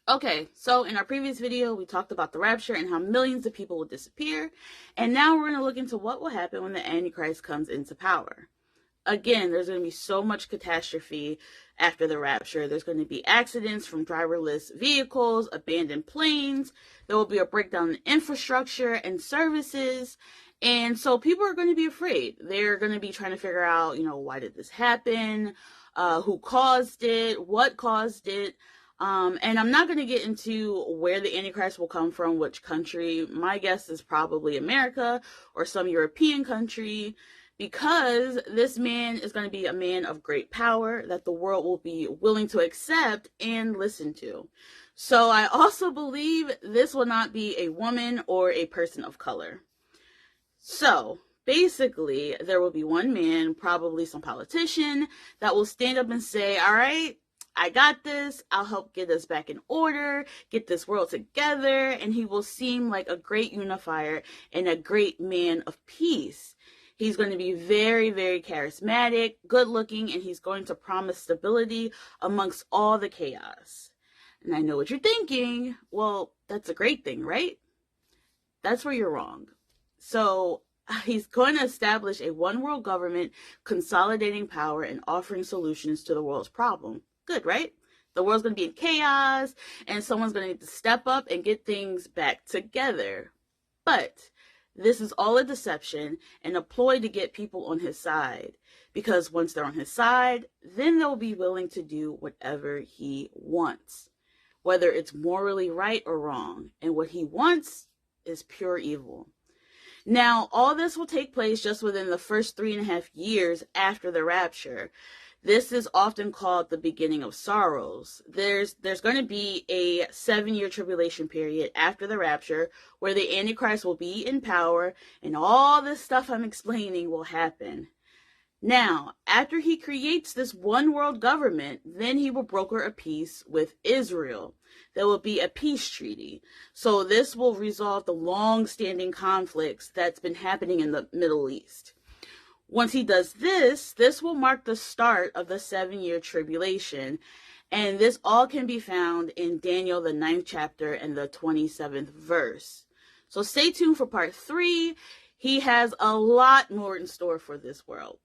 Okay, so in our previous video, we talked about the rapture and how millions of people will disappear. And now we're going to look into what will happen when the Antichrist comes into power. Again, there's going to be so much catastrophe after the rapture. There's going to be accidents from driverless vehicles, abandoned planes. There will be a breakdown in infrastructure and services. And so people are going to be afraid. They're going to be trying to figure out, why did this happen? Who caused it? What caused it? And I'm not going to get into where the Antichrist will come from, which country. My guess is probably America or some European country, because this man is going to be a man of great power that the world will be willing to accept and listen to. So I also believe this will not be a woman or a person of color. So basically, there will be one man, probably some politician, that will stand up and say, all right, I got this. I'll help get us back in order, get this world together. And he will seem like a great unifier and a great man of peace. He's going to be very, very charismatic, good looking, and he's going to promise stability amongst all the chaos. And I know what you're thinking. Well, that's a great thing, right? That's where you're wrong. So he's going to establish a one world government, consolidating power and offering solutions to the world's problem. Good, right? The world's going to be in chaos, and someone's going to need to step up and get things back together. But this is all a deception and a ploy to get people on his side. Because once they're on his side, then they'll be willing to do whatever he wants, whether it's morally right or wrong. And what he wants is pure evil. Now, all this will take place just within the first 3.5 years after the rapture. This is often called the beginning of sorrows. There's going to be a 7-year tribulation period after the rapture where the Antichrist will be in power and all this stuff I'm explaining will happen. Now, after he creates this one world government, then he will broker a peace with Israel. There will be a peace treaty. So this will resolve the long-standing conflicts that's been happening in the Middle East. Once he does this, this will mark the start of the 7-year tribulation. And this all can be found in Daniel, the 9th chapter and the 27th verse. So stay tuned for part 3. He has a lot more in store for this world.